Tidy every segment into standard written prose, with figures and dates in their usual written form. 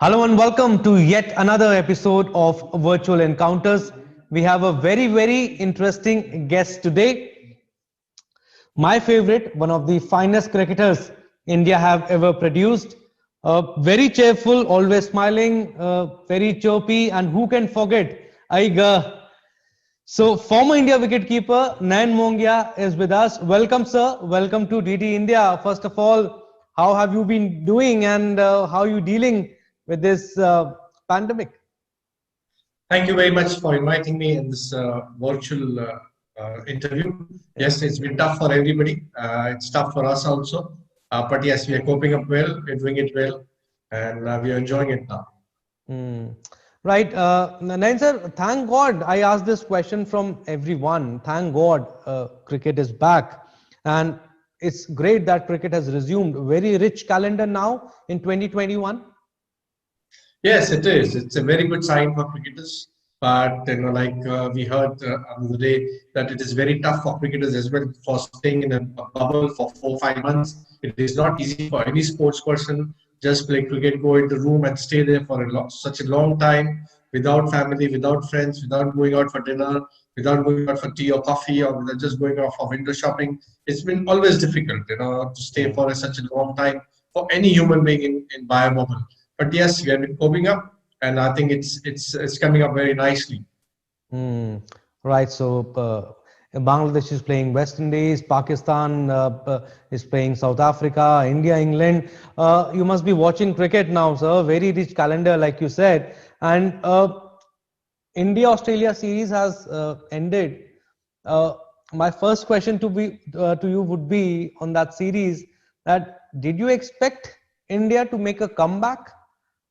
Hello and welcome to yet another episode of Virtual Encounters. We have a very interesting guest today. My favorite, one of the finest cricketers India have ever produced. Very cheerful, always smiling, very chirpy, and who can forget Aiga. So, former India wicketkeeper Nayan Mongia is with us. Welcome, sir. Welcome to DD India. First of all, how have you been doing and how are you dealing with this pandemic? Thank you very much for inviting me in this virtual interview. Yes, it's been tough for everybody. It's tough for us also. But yes, we are coping up well. We're doing it well. And we are enjoying it now. Right. Nayan sir, thank God I asked this question from everyone. Thank God cricket is back. And it's great that cricket has resumed. Very rich calendar now in 2021. Yes, it is. It's a very good sign for cricketers. But we heard on the day that it is very tough for cricketers as well for staying in a bubble for 4 or 5 months. It is not easy for any sports person just play cricket, go into room and stay there for such a long time without family, without friends, without going out for dinner, without going out for tea or coffee, or without just going out for window shopping. It's been always difficult, to stay for such a long time for any human being in bio bubble. But yes, we have been coping up, and I think it's coming up very nicely. Right. So Bangladesh is playing West Indies, Pakistan is playing South Africa, India, England. You must be watching cricket now, sir. Very rich calendar, like you said. And India-Australia series has ended. My first question to you would be on that series: that did you expect India to make a comeback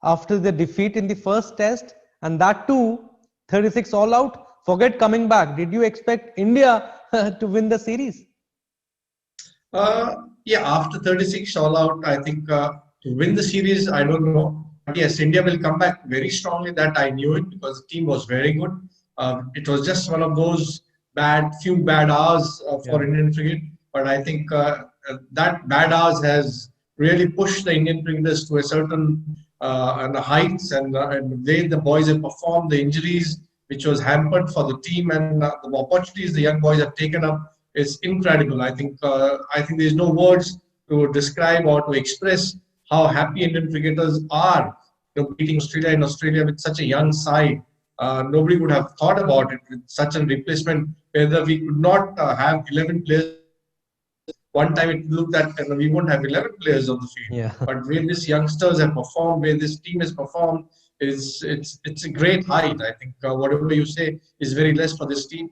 after the defeat in the first test, and that too 36 all out? Forget coming back. Did you expect India to win the series? Yeah, after 36 all out, I think to win the series, I don't know. But yes, India will come back very strongly. That I knew it because the team was very good. It was just one of those few bad hours for Indian cricket. But I think that bad hours has really pushed the Indian cricketers to a certain and the heights and the way the boys have performed, the injuries which was hampered for the team, and the opportunities the young boys have taken up is incredible. I think there's no words to describe or to express how happy Indian cricketers are beating Australia in Australia with such a young side. Nobody would have thought about it with such a replacement, whether we could not have 11 players. One time it looked that we won't have 11 players on the field. Yeah. But where these youngsters have performed, where this team has performed, it's a great height. I think whatever you say is very less for this team.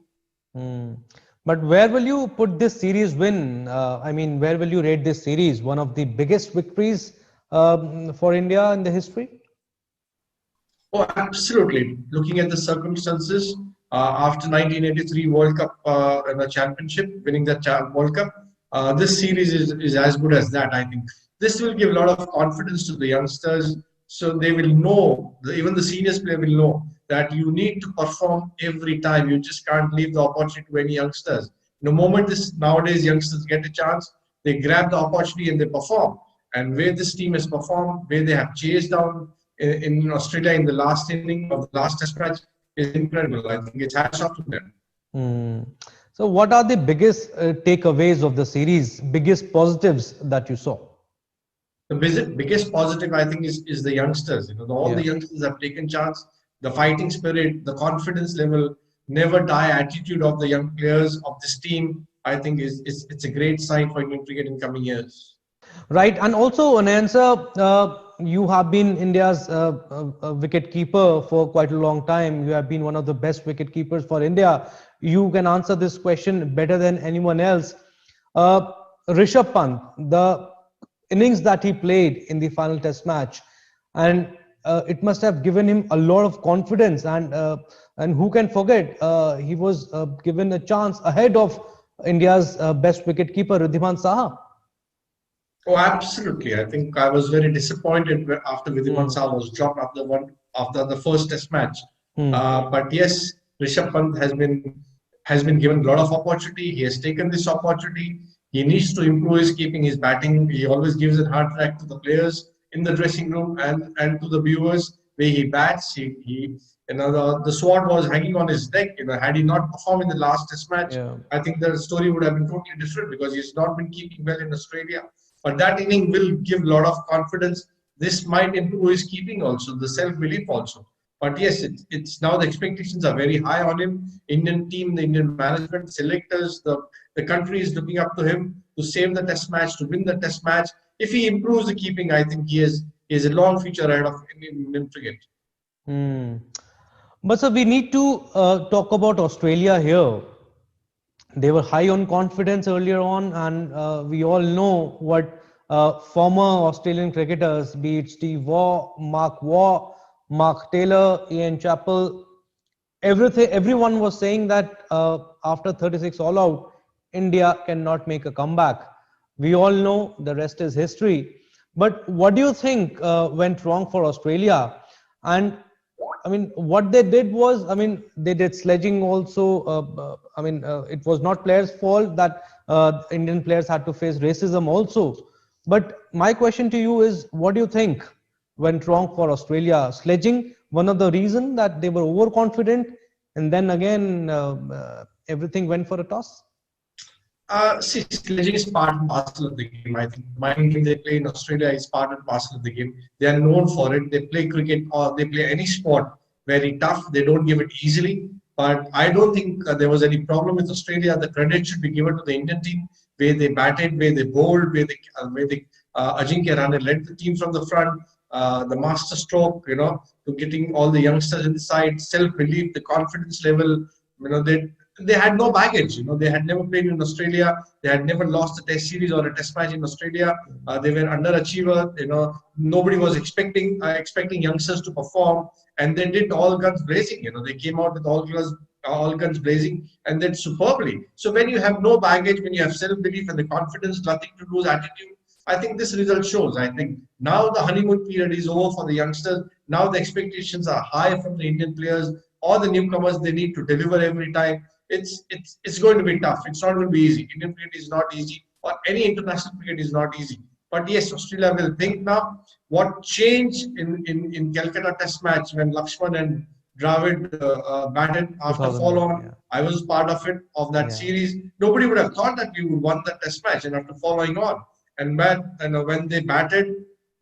But where will you put this series win? I mean, where will you rate this series? One of the biggest victories for India in the history? Oh, absolutely. Looking at the circumstances, after 1983 World Cup championship, winning that World Cup, this series is as good as that. I think this will give a lot of confidence to the youngsters, so they will know, even the seniors player will know that you need to perform every time. You just can't leave the opportunity to any youngsters. The moment nowadays youngsters get a chance, they grab the opportunity and they perform. And where this team has performed, where they have chased down in Australia in the last inning of the last test match is incredible. I think it's hats off to them. So what are the biggest takeaways of the series, biggest positives that you saw? The biggest positive, I think, is the youngsters. All the youngsters have taken chance. The fighting spirit, the confidence level, never die attitude of the young players of this team, I think it's a great sign for Indian cricket in coming years. Right, and also Nayan sir, you have been India's wicket keeper for quite a long time. You have been one of the best wicket keepers for India. You can answer this question better than anyone else. Rishabh Pant, the innings that he played in the final test match, and it must have given him a lot of confidence, and who can forget, he was given a chance ahead of India's best wicket keeper Wriddhiman Saha. Oh, absolutely. I think I was very disappointed after Wriddhiman Saha was dropped after the first test match. But yes, Rishabh Pant has been given a lot of opportunity. He has taken this opportunity. He needs to improve his keeping, his batting. He always gives a hard track to the players. in the dressing room and to the viewers, where he bats. He the sword was hanging on his neck. Had he not performed in the last Test match, Yeah. I think the story would have been totally different because he's not been keeping well in Australia. But that inning will give a lot of confidence. This might improve his keeping also, the self-belief also. But yes, it's now the expectations are very high on him. Indian team, the Indian management, selectors, the country is looking up to him to save the Test match, to win the Test match. If he improves the keeping, I think he has a long future ahead of Indian cricket. Hmm. But sir, we need to talk about Australia here. They were high on confidence earlier on, and we all know what former Australian cricketers, be it Steve Waugh, Mark Taylor, Ian Chappell, everyone was saying that after 36 all out, India cannot make a comeback. We all know the rest is history. But what do you think went wrong for Australia? And I mean, what they did was, I mean, they did sledging also. It was not players' fault that Indian players had to face racism also. But my question to you is, what do you think went wrong for Australia? Sledging, one of the reason that they were overconfident, and then again, everything went for a toss? See, sledging is part and parcel of the game. I think the mind game they play in Australia is part and parcel of the game. They are known for it. They play cricket or they play any sport very tough. They don't give it easily. But I don't think there was any problem with Australia. The credit should be given to the Indian team, where they batted, where they bowled, where Ajinkya Rahane led the team from the front. The master stroke, to getting all the youngsters inside, self-belief, the confidence level. They had no baggage. They had never played in Australia. They had never lost a Test series or a Test match in Australia. They were underachiever. Nobody was expecting youngsters to perform, and they did all guns blazing. They came out with all guns blazing, and then superbly. So when you have no baggage, when you have self-belief and the confidence, nothing to lose attitude, I think this result shows. I think now the honeymoon period is over for the youngsters. Now the expectations are high from the Indian players or the newcomers. They need to deliver every time. It's going to be tough. It's not going to be easy. Indian cricket is not easy, or any international cricket is not easy. But yes, Australia will think now. What changed in Calcutta Test match when Lakshman and Dravid batted after follow-on? Yeah. I was part of it, of that series. Nobody would have thought that we would won that Test match, and after following on, and when they batted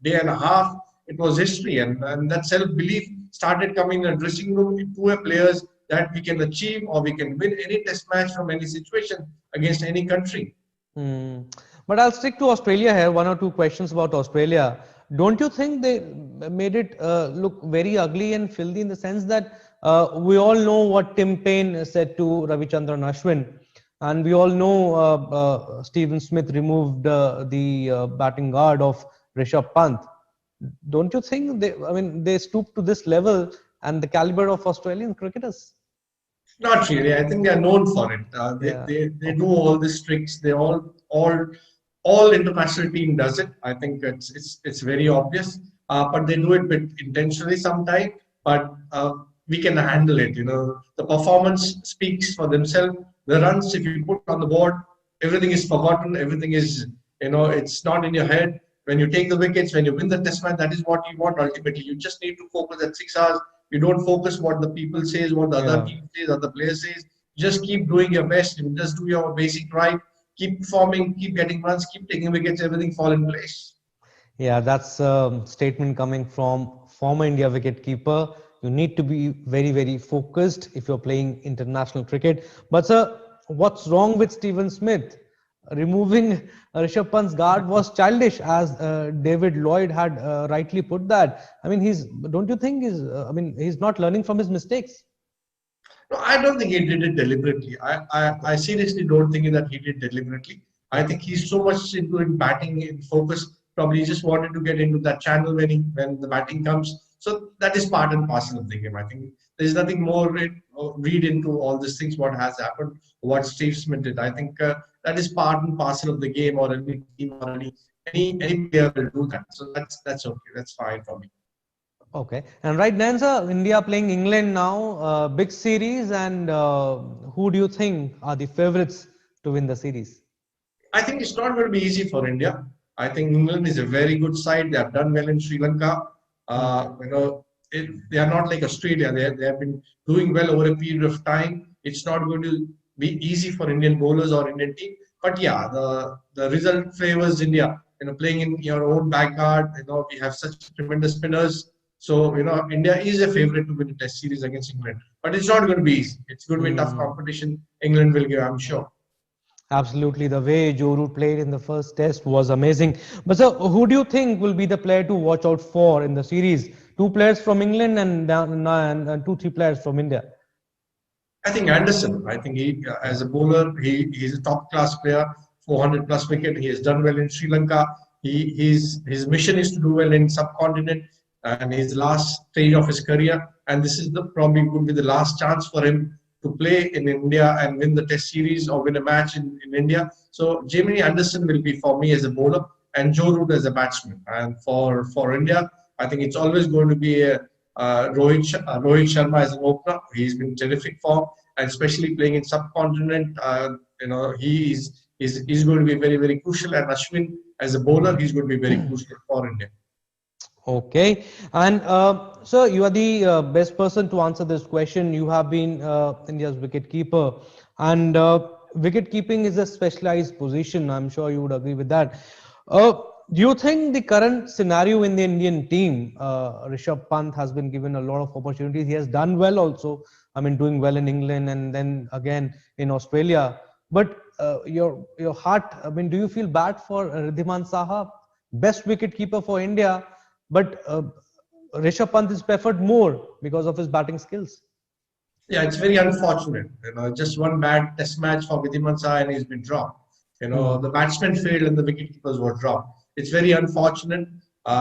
day and a half, it was history, and that self-belief started coming in the dressing room to players that we can achieve or we can win any Test match from any situation against any country. But I'll stick to Australia here. One or two questions about Australia. Don't you think they made it look very ugly and filthy in the sense that we all know what Tim Paine said to Ravichandran Ashwin, and we all know Stephen Smith removed the batting guard of Rishabh Pant. Don't you think they stooped to this level and the caliber of Australian cricketers? Not really. I think they are known for it. They do all these tricks. They all international team does it. I think it's very obvious. But they do it with intentionally sometimes. But we can handle it. The performance speaks for themselves. The runs, if you put on the board, everything is forgotten. Everything is, it's not in your head. When you take the wickets, when you win the Test match, that is what you want ultimately. You just need to focus at 6 hours. You don't focus what the people says, what the other team says, other players says. Just keep doing your best. You just do your basic right. Keep performing, keep getting runs, keep taking wickets, everything fall in place. Yeah, that's a statement coming from former India wicketkeeper. You need to be very, very focused if you're playing international cricket. But sir, what's wrong with Stephen Smith? Removing Rishabh Pant's guard was childish, as David Lloyd had rightly put that. I mean, don't you think he's not learning from his mistakes? No, I don't think he did it deliberately. I seriously don't think that he did deliberately. I think he's so much into batting in focus. Probably he just wanted to get into that channel when the batting comes. So that is part and parcel of the game. I think there's nothing more read into all these things. What has happened? What Steve Smith did? I think that is part and parcel of the game, or any team, or any player will do that. So that's okay. That's fine for me. Okay. And right now, sir, India playing England now, big series, and who do you think are the favorites to win the series? I think it's not going to be easy for India. I think England is a very good side. They have done well in Sri Lanka. They are not like Australia. They have been doing well over a period of time. It's not going to be easy for Indian bowlers or Indian team. But yeah, the result favors India. Playing in your own backyard. We have such tremendous spinners. So India is a favorite to win a Test series against England. But it's not going to be easy. It's going to be a tough competition. England will give, I'm sure. Absolutely, the way Joe Root played in the first test was amazing. But sir, who do you think will be the player to watch out for in the series? Two players from England and 2-3 players from India. I think Anderson. I think he, as a bowler, he's a top class player. 400 plus wicket. He has done well in Sri Lanka. His mission is to do well in subcontinent, and his last stage of his career. And this is probably would be the last chance for him to play in India and win the Test series or win a match in India. So Jamie Anderson will be for me as a bowler and Joe Root as a batsman. And for India, I think it's always going to be Rohit Sharma as an opener. He's been terrific form, and especially playing in subcontinent. He's going to be very, very crucial. And Ashwin as a bowler, he's going to be very crucial for India. Okay, and sir, you are the best person to answer this question. You have been India's wicket keeper, and wicket keeping is a specialized position. I'm sure you would agree with that. Do you think the current scenario in the Indian team, Rishabh Pant has been given a lot of opportunities. He has done well also. I mean, doing well in England and then again in Australia. But your heart, I mean, do you feel bad for Wriddhiman Saha, best wicket keeper for India? But Rishabh Pant is preferred more because of his batting skills. Yeah, it's very unfortunate. Just one bad test match for Wriddhiman Saha and he's been dropped. The batsmen failed and the wicketkeepers were dropped. It's very unfortunate.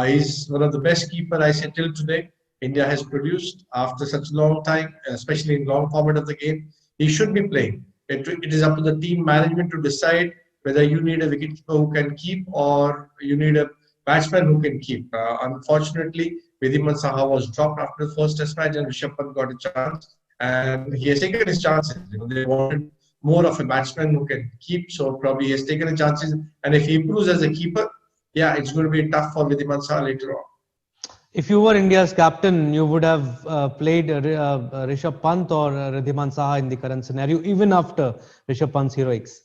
He's one of the best keeper I say till today India has produced after such a long time, especially in long format of the game. He should be playing. It is up to the team management to decide whether you need a wicketkeeper who can keep or you need a batsman who can keep. Unfortunately, Wriddhiman Saha was dropped after the first test match and Rishabh Pant got a chance. And he has taken his chances. They wanted more of a batsman who can keep. So probably he has taken his chances. And if he improves as a keeper, yeah, it's going to be tough for Wriddhiman Saha later on. If you were India's captain, you would have played Rishabh Pant or Wriddhiman Saha in the current scenario, even after Rishabh Pant's heroics.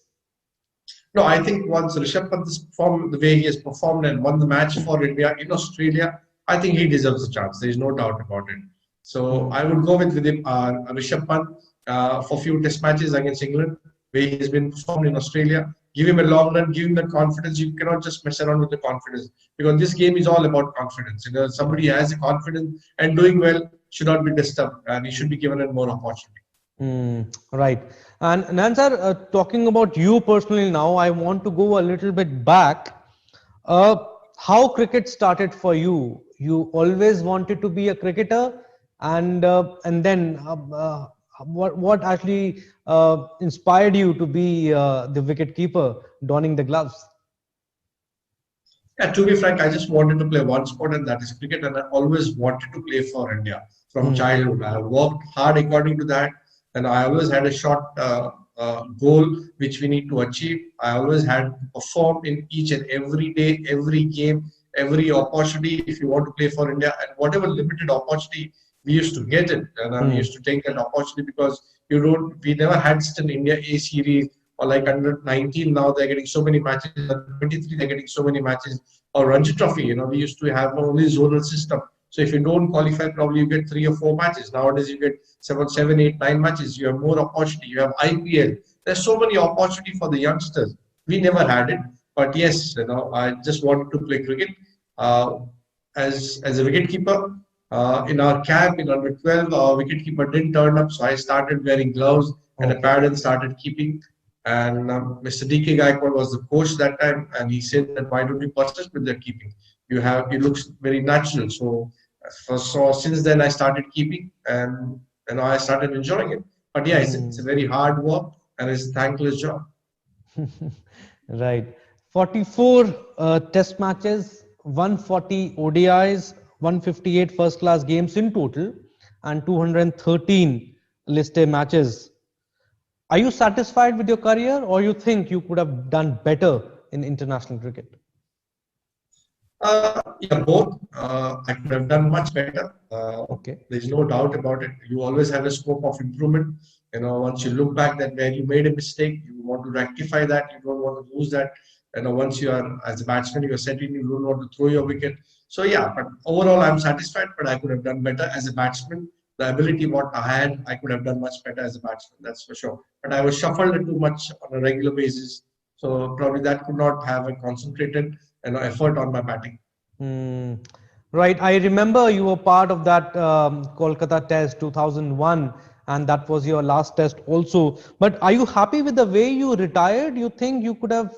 No, I think once Rishabh Pant has performed the way he has performed and won the match for India in Australia, I think he deserves a chance. There is no doubt about it. So I would go with Rishabh Pant for few test matches against England, where he has been performed in Australia. Give him a long run, give him the confidence. You cannot just mess around with the confidence because this game is all about confidence. Somebody has a confidence and doing well should not be disturbed and he should be given a more opportunity. Right. And Nansar, talking about you personally now, I want to go a little bit back. How cricket started for you? You always wanted to be a cricketer, and then what actually inspired you to be the wicket keeper, donning the gloves? Yeah, to be frank, I just wanted to play one sport, and that is cricket, and I always wanted to play for India from childhood. I worked hard according to that, and I always had a short goal which we need to achieve. I always had to perform in each and every day, every game, every opportunity. If you want to play for India, and whatever limited opportunity we used to get it, and we used to take that opportunity because we never had such an India A series or like under 19 now they're getting so many matches, under 23 they're getting so many matches, or Ranji Trophy. We used to have only zonal system. So if you don't qualify, probably you get 3 or 4 matches. Nowadays you get 7, 8, 9 matches. You have more opportunity. You have IPL. There's so many opportunity for the youngsters. We never had it, but yes, I just wanted to play cricket as a wicketkeeper. In our camp in under 12, our wicketkeeper didn't turn up, so I started wearing gloves and a pad and started keeping. And Mr. D.K. Gaikwad was the coach that time, and he said that why don't you persist with the keeping? It looks very natural. So since then I started keeping, and I started enjoying it. But yeah, it's a very hard work and it's a thankless job. Right. 44 test matches, 140 ODIs, 158 first class games in total, and 213 list A matches. Are you satisfied with your career, or you think you could have done better in international cricket? Yeah, both. I could have done much better. Okay. There's no doubt about it. You always have a scope of improvement. Once you look back that where you made a mistake, you want to rectify that. You don't want to lose that. Once you are as a batsman, you are setting. You don't want to throw your wicket. So yeah, but overall, I'm satisfied. But I could have done better as a batsman. The ability what I had, I could have done much better as a batsman. That's for sure. But I was shuffled too much on a regular basis. So probably that could not have a concentrated effort on my batting. Hmm. Right. I remember you were part of that Kolkata test 2001, and that was your last test also. But are you happy with the way you retired? You think you could have,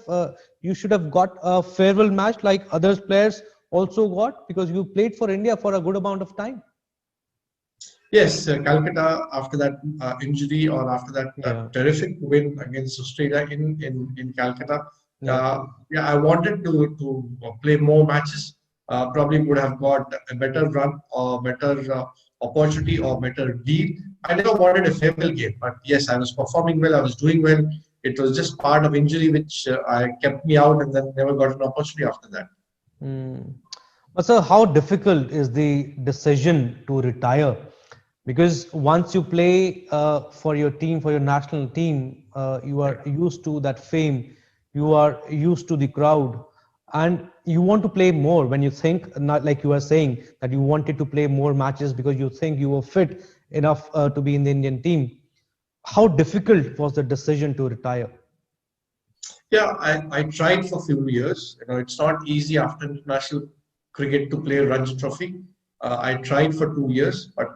you should have got a farewell match like others players also got because you played for India for a good amount of time? Yes, Calcutta after that injury or after that Yeah. terrific win against Australia in Calcutta. Yeah. Yeah, I wanted to play more matches. Probably would have got a better run or better opportunity or better deal. I never wanted a farewell game, but yes, I was performing well. I was doing well. It was just part of injury which I kept me out and then never got an opportunity after that. Mm. But sir, how difficult is the decision to retire? Because once you play for your team, for your national team, you are used to that fame, you are used to the crowd, and you want to play more when you think, not like you are saying, that you wanted to play more matches because you think you were fit enough to be in the Indian team. How difficult was the decision to retire? Yeah, I tried for a few years. It's not easy after international cricket to play Ranji Trophy. I tried for 2 years, but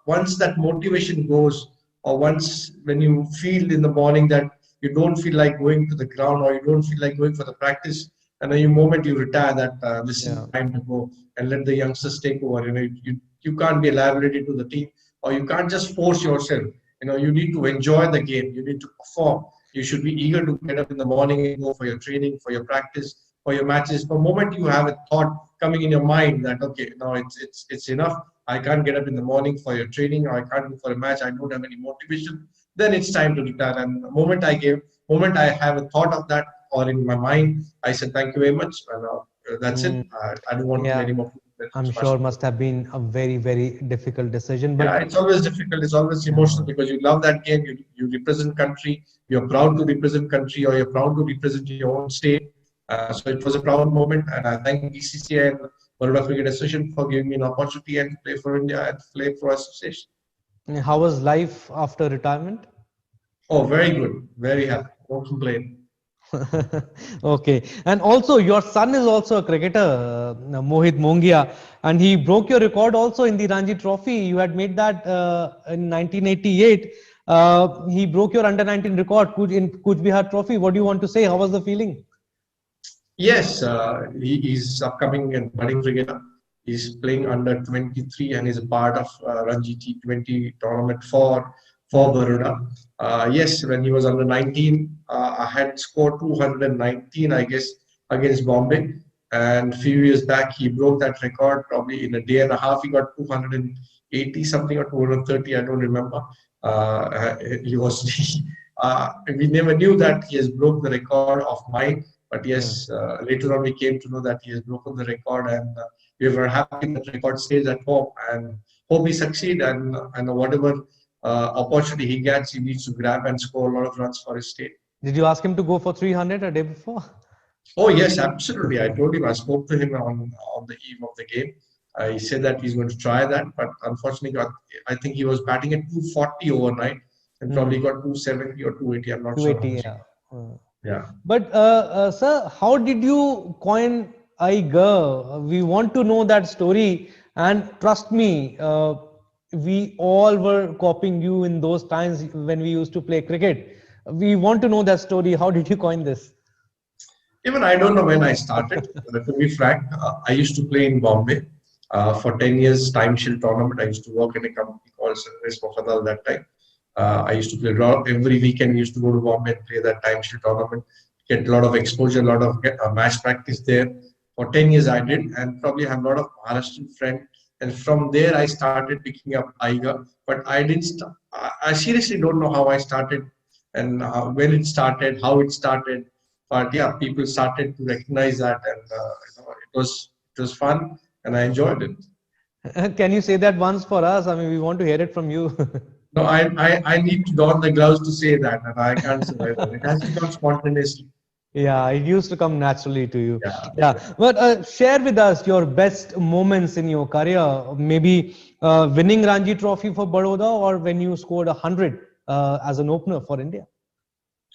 once that motivation goes, or once when you feel in the morning that you don't feel like going to the ground or you don't feel like going for the practice, and then the moment you retire, that this is Yeah. time to go and let the youngsters take over. You can't be a liability to the team, or you can't just force yourself. You need to enjoy the game. You need to perform. You should be eager to get up in the morning and go for your training, for your practice, for your matches. The moment you have a thought coming in your mind that okay, now it's enough. I can't get up in the morning for your training, or I can't go for a match. I don't have any motivation. Then it's time to retire. And the moment I have a thought of that or in my mind, I said thank you very much. And that's it. Mm, I don't want to play yeah. anymore. I'm sure must have been a very, very difficult decision. Yeah, But it's always difficult. It's always emotional yeah. because you love that game. You represent country. You're proud to represent country, or you're proud to represent your own state. So it was a proud moment, and I thank BCCI and Baroda Cricket Association for giving me an opportunity and play for India and play for association. How was life after retirement? Oh, very good, very happy. Don't complain. Okay. And also, your son is also a cricketer, Mohit Mongia, and he broke your record also in the Ranji Trophy. You had made that in 1988. He broke your under 19 record in Kuch Bihar Trophy. What do you want to say? How was the feeling? Yes, he is upcoming and budding cricketer. He's playing under 23 and is a part of Ranji T20 tournament for Hmm. Baroda. Yes, when he was under 19, I had scored 219, I guess, against Bombay. And a few years back, he broke that record. Probably in a day and a half, he got 280 something or 230. I don't remember. He was. We never knew that he has broke the record of mine. But Yeah. yes, later on we came to know that he has broken the record, and we were happy that record stays at home. And hope he succeed, and whatever opportunity he gets, he needs to grab and score a lot of runs for his state. Did you ask him to go for 300 a day before? Oh yes, absolutely. I told him. I spoke to him on the eve of the game. He said that he's going to try that, but unfortunately, I think he was batting at 240 overnight and probably Hmm. got 270 or 280. I'm not sure how 280, much. yeah. Yeah. But sir, how did you coin Iger? We want to know that story, and trust me, we all were copying you in those times when we used to play cricket. We want to know that story. How did you coin this? Even I don't know when I started. To be frank, I used to play in Bombay for 10 years, Time Shield tournament. I used to work in a company called Sunrise Mofadal that time. I used to play every weekend. We used to go to Bombay and play that Time Shield tournament, get a lot of exposure, a lot of match practice there. For 10 years, I did, and probably have a lot of Maharashtrian friends. And from there, I started picking up Aiga. But I didn't. I seriously don't know how I started and when it started, how it started. But yeah, people started to recognize that, and it was fun and I enjoyed it. Can you say that once for us? I mean, we want to hear it from you. No, I need to don the gloves to say that, and I can't survive that. It has to come spontaneously. Yeah, it used to come naturally to you. Yeah. Yeah, but share with us your best moments in your career. Maybe winning Ranji Trophy for Baroda, or when you scored 100 as an opener for India.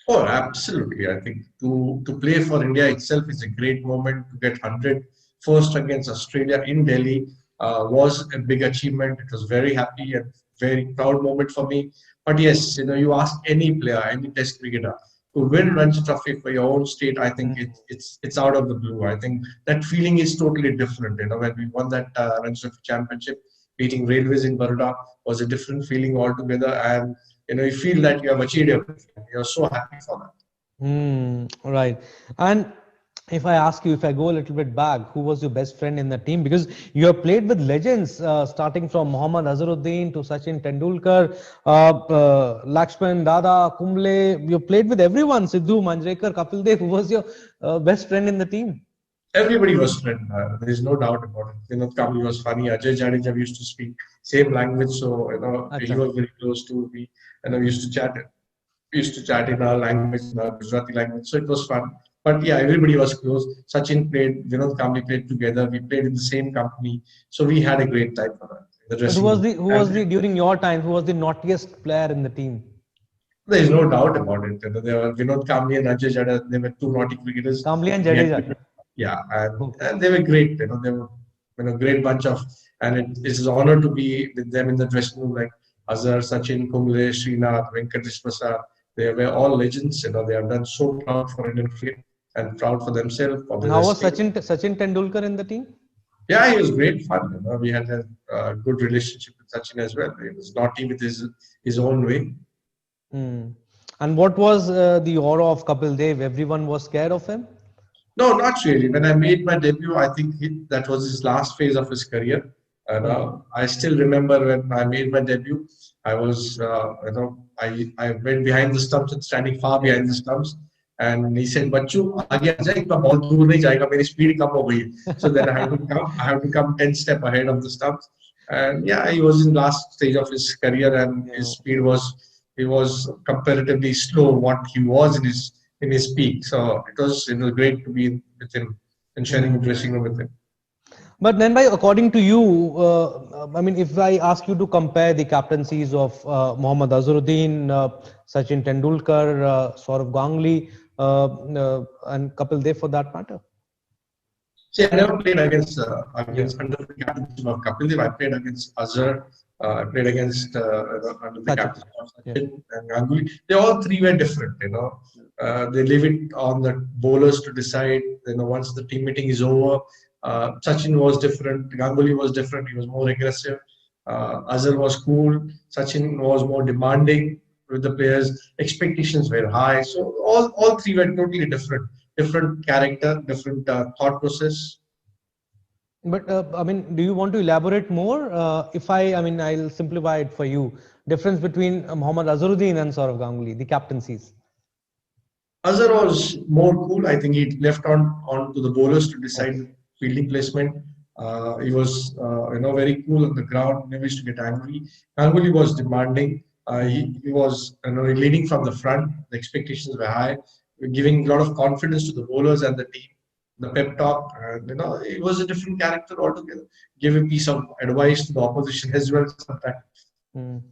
Oh, absolutely. I think to play for India itself is a great moment. To get 100 first against Australia in Delhi was a big achievement. It was very happy and very proud moment for me. But yes, you ask any player, any Test cricketer to win Ranji Trophy for your own state. I think it's out of the blue. I think that feeling is totally different. When we won that Ranji Trophy championship, beating Railways in Baroda was a different feeling altogether. And you feel that you have achieved everything. You're so happy for that. Right. And if I ask you, if I go a little bit back, who was your best friend in the team? Because you have played with legends, starting from Mohammad Azharuddin to Sachin Tendulkar, Lakshman, Dada, Kumble. You played with everyone. Sidhu, Manjrekar, Kapil Dev. Who was your best friend in the team? Everybody was friend. There's no doubt about it. Kamli was funny. Ajay Jadeja used to speak same language, so he was very close to me. And we used to chat. We used to chat in our language, in our Gujarati language. So it was fun. But yeah, everybody was close. Sachin played. Vinod Kamli played together. We played in the same company, so we had a great time for that. Who was the during your time? Who was the naughtiest player in the team? There is no doubt about it. There were Vinod Kamli and Ajay Jadeja. They were two naughty cricketers. Kamli and Jadeja. Yeah, and they were great. They were great bunch of, and it is an honor to be with them in the dressing room, like Azhar, Sachin, Kumble, Srinath, Venkatesh Prasad. They were all legends. They have done so proud for Indian cricket and proud for themselves. And how was Sachin Tendulkar in the team? Yeah, he was great fun. We had a good relationship with Sachin as well. He was naughty with his own way. And what was the aura of Kapil Dev? Everyone was scared of him? No, not really. When I made my debut, I think that was his last phase of his career. And I still remember when I made my debut, I was, I went behind the stumps and standing far behind the stumps. And he said, "Bachu, aage aa jai, itna bahut dur nahi jayega, meri speed kam ho gayi." So then I have to come 10 steps ahead of the stumps. And yeah, he was in last stage of his career, and his speed was comparatively slow what he was in his peak. So it was great to be with him and sharing the dressing room with him. But then, according to you, I mean, if I ask you to compare the captaincies of Mohammad Azharuddin, Sachin Tendulkar, Sourav Ganguly, and Kapil Dev for that matter? See, I never played against under the captaincy of Kapil Dev. I played against Azhar. I played against under the captaincy of Sachin and Ganguly. They all three were different. They leave it on the bowlers to decide. Once the team meeting is over. Sachin was different. Ganguly was different. He was more aggressive. Azhar was cool. Sachin was more demanding with the players. Expectations were high. So all three were totally different. Different character, different thought process. But I mean, do you want to elaborate more? I'll simplify it for you. Difference between Mohammad Azharuddin and Sourav Ganguly, the captaincies. Azhar was more cool. I think he left on to the bowlers to decide fielding placement. He was, very cool on the ground. Never used to get angry. Ganguly was demanding. He was, leading from the front. The expectations were high, giving a lot of confidence to the bowlers and the team. The pep talk, it was a different character altogether. Give a piece of advice to the opposition as well sometimes.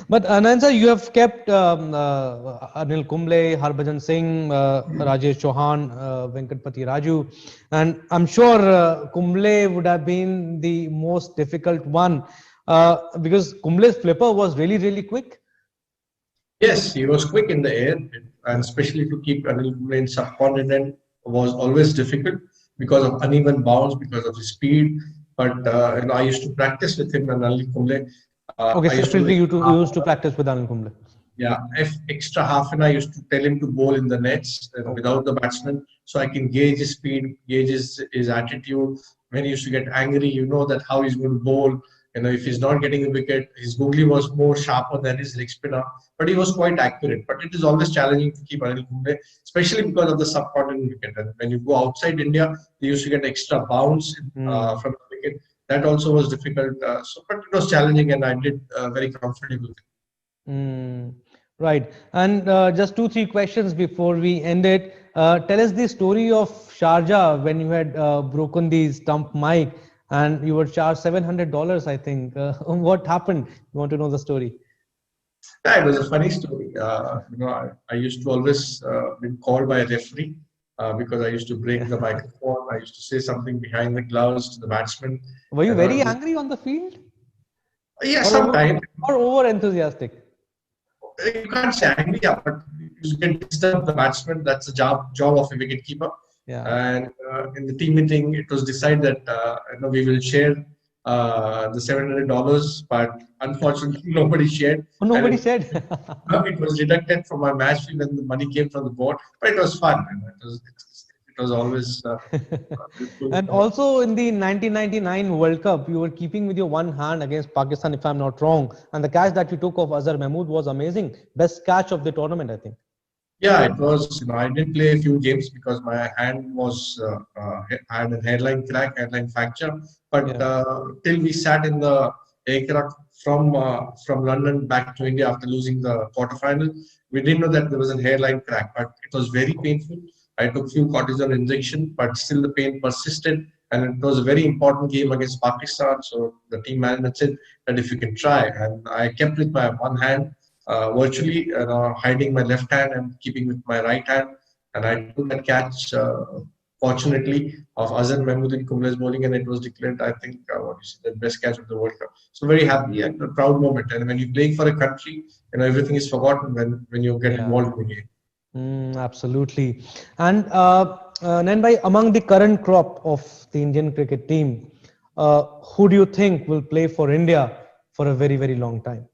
But Anand sir, you have kept Anil Kumble, Harbhajan Singh, Rajesh Chauhan, Venkatpati Raju, and I'm sure Kumble would have been the most difficult one because Kumble's flipper was really, really quick. Yes, he was quick in the air, and especially to keep Anil Kumble in subcontinent was always difficult because of uneven bounce, because of his speed. But I used to practice with him and Anil Kumble. Okay, so you used to practice with Anil Kumble. Yeah, extra half an hour I used to tell him to bowl in the nets without the batsman, so I can gauge his speed, gauge his attitude. When he used to get angry, that how he's going to bowl. If he's not getting the wicket, his googly was more sharper than his leg spinner, but he was quite accurate. But it is always challenging to keep Anil Kumble, especially because of the subcontinent wicket. And when you go outside India, they used to get extra bounce from the wicket. That also was difficult. But it was challenging, and I did very comfortable with it. Right. And just 2, 3 questions before we end it. Tell us the story of Sharjah when you had broken the stump mic and you were charged $700, I think. What happened? You want to know the story? Yeah, it was a funny story. I used to always be called by a referee because I used to break the microphone. I used to say something behind the gloves to the batsman. Were you very angry on the field? Yeah, sometimes. Or over enthusiastic? You can't say angry, but you can disturb the batsman. That's the job of a wicketkeeper. Yeah. And in the team meeting, it was decided that we will share the $700, but unfortunately, nobody shared. Oh, nobody said. It was deducted from my match fee when the money came from the board, but it was fun. It was always. And also in the 1999 World Cup, you were keeping with your one hand against Pakistan, if I'm not wrong. And the catch that you took of Azhar Mahmood was amazing. Best catch of the tournament, I think. Yeah, it was. I didn't play a few games because my hand was had a hairline crack, hairline fracture. But till we sat in the aircraft from London back to India after losing the quarterfinal, we didn't know that there was a hairline crack. But it was very painful. I took few cortisone injection, but still the pain persisted. And it was a very important game against Pakistan. So the team management said that if you can try, and I kept with my one hand. Virtually hiding my left hand and keeping with my right hand, and I took that catch fortunately of Azhar Mahmood in Kumble's bowling, and it was declared, I think, the best catch of the World Cup. So very happy and a proud moment. And when you're playing for a country, everything is forgotten when you get involved in the game. Absolutely. And Nayan, among the current crop of the Indian cricket team, who do you think will play for India for a very, very long time?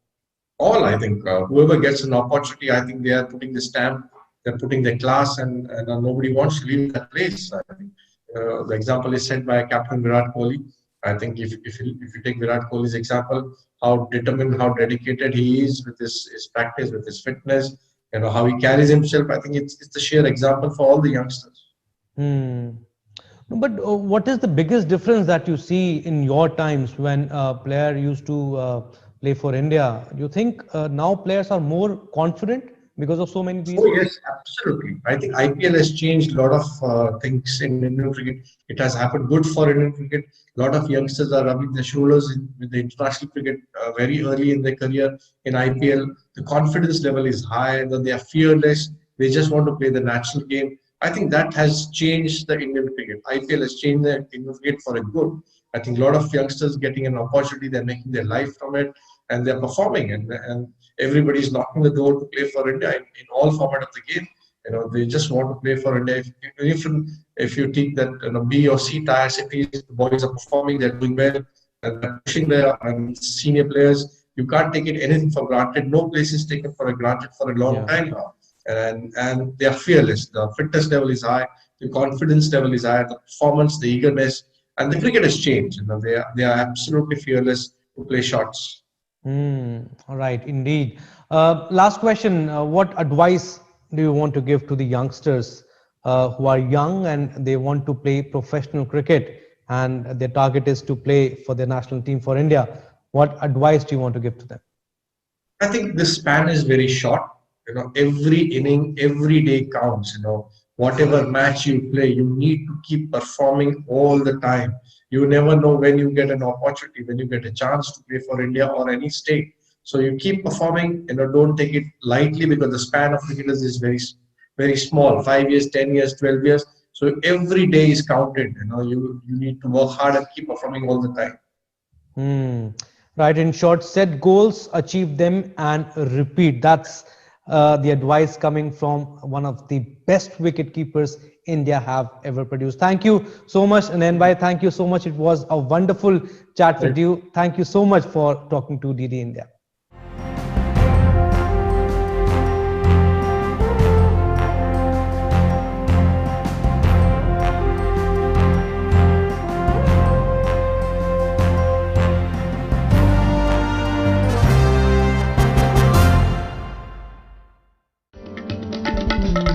All, I think, whoever gets an opportunity, I think they are putting the stamp, they're putting their class, and nobody wants to leave that place. I think the example is set by Captain Virat Kohli. I think if you take Virat Kohli's example, how determined, how dedicated he is with his practice, with his fitness, how he carries himself. I think it's the sheer example for all the youngsters. But what is the biggest difference that you see in your times when a player used to play for India? Do you think now players are more confident because of so many people? Oh, yes, absolutely. I think IPL has changed a lot of things in Indian cricket. It has happened good for Indian cricket. A lot of youngsters are rubbing their shoulders with the international cricket very early in their career. In IPL, the confidence level is high, they are fearless. They just want to play the national game. I think that has changed the Indian cricket. IPL has changed the Indian cricket for a good. I think a lot of youngsters getting an opportunity, they're making their life from it, and they're performing, and everybody's knocking the door to play for India in all format of the game. They just want to play for India. If you think that B or C tier cities, the boys are performing, they're doing well, and they're pushing their senior players. You can't take it anything for granted. No place is taken for granted for a long time now. And they are fearless. The fitness level is high, the confidence level is high, the performance, the eagerness, and the cricket has changed. They are absolutely fearless to play shots. All right, indeed. Last question. What advice do you want to give to the youngsters who are young and they want to play professional cricket and their target is to play for their national team for India? What advice do you want to give to them? I think the span is very short. Every inning, every day counts. Whatever match you play, you need to keep performing all the time. You never know when you get an opportunity, when you get a chance to play for India or any state. So you keep performing, don't take it lightly because the span of cricketers is very, very small, 5 years, 10 years, 12 years. So every day is counted. You need to work hard and keep performing all the time. Right. In short, set goals, achieve them and repeat. That's the advice coming from one of the best wicket keepers India have ever produced. Thank you so much, Nayan. Thank you so much. It was a wonderful chat with you. Thank you so much for talking to DD India. Bye.